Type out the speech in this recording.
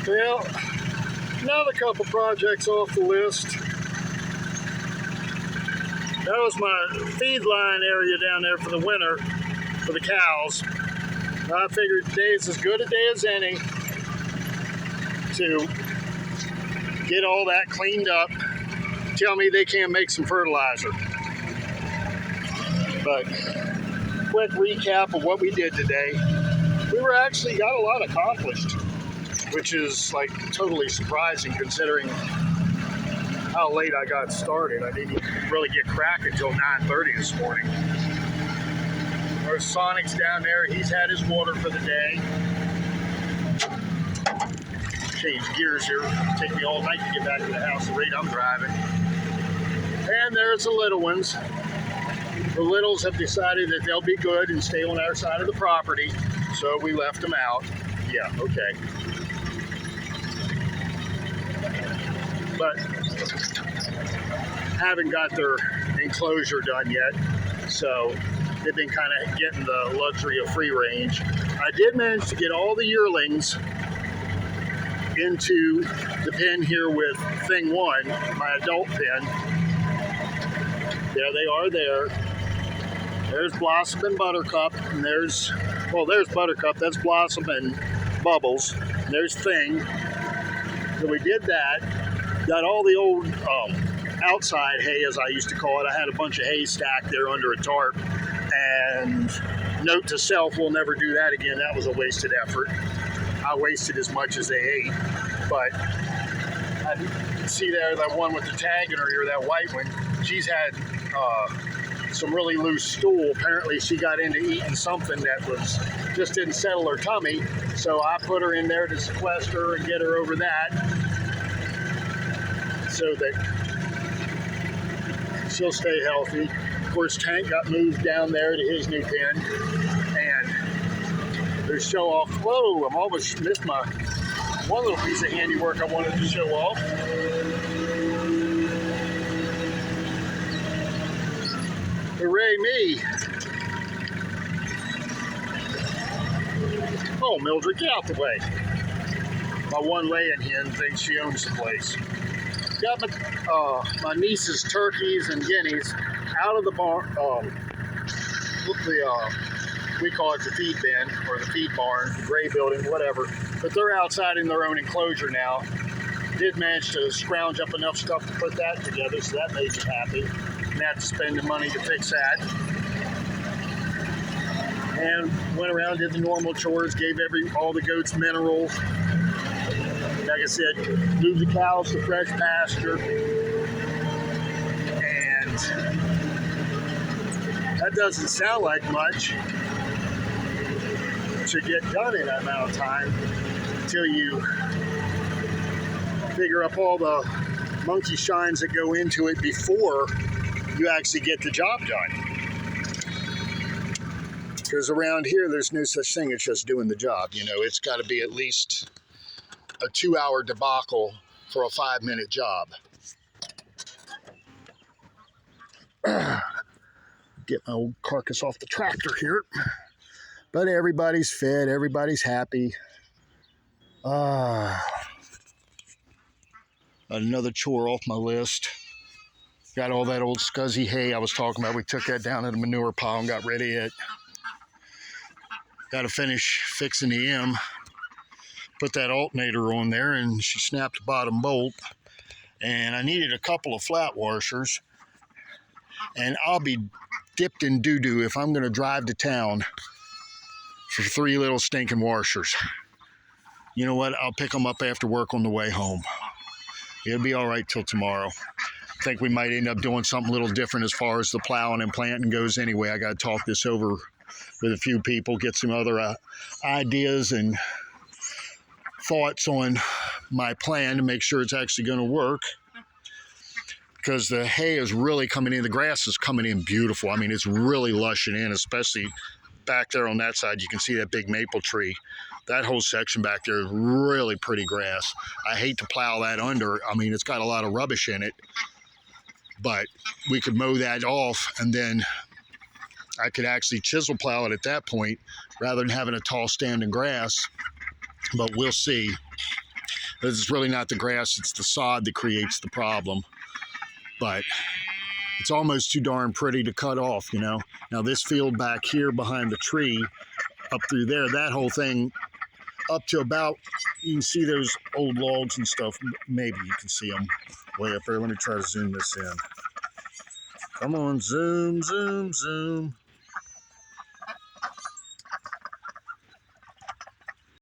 Well, another couple projects off the list. That was my feed line area down there for the winter for the cows. I figured today is as good a day as any to get all that cleaned up. Tell me they can't make some fertilizer. But quick recap of what we did today. We were actually got a lot accomplished, which is like totally surprising considering how late I got started. I didn't even really get cracking until 9:30 this morning. There's Sonic's down there. He's had his water for the day. Change gears here. It'll take me all night to get back to the house the rate I'm driving. And there's the little ones. The littles have decided that they'll be good and stay on our side of the property, so we left them out. Yeah, okay. But haven't got their enclosure done yet, so they've been kind of getting the luxury of free range. I did manage to get all the yearlings into the pen here with thing 1, my adult pen. There they are there. There's Blossom and Buttercup, and there's Buttercup, that's Blossom and Bubbles, and there's Thing. So we did that, got all the old outside hay, as I used to call it. I had a bunch of hay stacked there under a tarp, and note to self, we'll never do that again. That was a wasted effort. I wasted as much as they ate, but I see there that one with the tag in her ear, that white one, she's had some really loose stool. Apparently she got into eating something that just didn't settle her tummy, so I put her in there to sequester her and get her over that so that she'll stay healthy. Of course, Tank got moved down there to his new pen, and there's show off. Whoa, I almost missed my one little piece of handiwork I wanted to show off. Hooray me. Oh, Mildred, get out the way. My one laying hen thinks she owns the place. Got my niece's turkeys and guineas out of the barn. We call it the feed bin or the feed barn, the gray building, whatever. But they're outside in their own enclosure now. Did manage to scrounge up enough stuff to put that together, so that made me happy. Didn't have to spend the money to fix that. And went around, did the normal chores, gave all the goats minerals. Like I said, moved the cows to fresh pasture. And that doesn't sound like much to get done in that amount of time until you figure up all the monkey shines that go into it before you actually get the job done. Because around here, there's no such thing as just doing the job. You know, it's got to be at least a 2-hour debacle for a 5-minute job. Get my old carcass off the tractor here. But everybody's fed, everybody's happy. Another chore off my list. Got all that old scuzzy hay I was talking about. We took that down to the manure pile and got rid of it. Got to finish fixing the M. Put that alternator on there, and she snapped the bottom bolt. And I needed a couple of flat washers. And I'll be dipped in doo-doo if I'm going to drive to town for 3 little stinking washers. You know what? I'll pick them up after work on the way home. It'll be all right till tomorrow. I think we might end up doing something a little different as far as the plowing and planting goes anyway. I got to talk this over with a few people, get some other ideas and thoughts on my plan to make sure it's actually going to work. Because the hay is really coming in. The grass is coming in beautiful. I mean, it's really lushing in, especially back there on that side. You can see that big maple tree. That whole section back there is really pretty grass. I hate to plow that under. I mean, it's got a lot of rubbish in it. But we could mow that off, and then I could actually chisel plow it at that point rather than having a tall stand in grass. But we'll see. It's really not the grass, it's the sod that creates the problem. But it's almost too darn pretty to cut off, you know. Now this field back here behind the tree, up through there, that whole thing up to about, you can see those old logs and stuff. Maybe you can see them way up there. Let me try to zoom this in. Come on, zoom, zoom, zoom.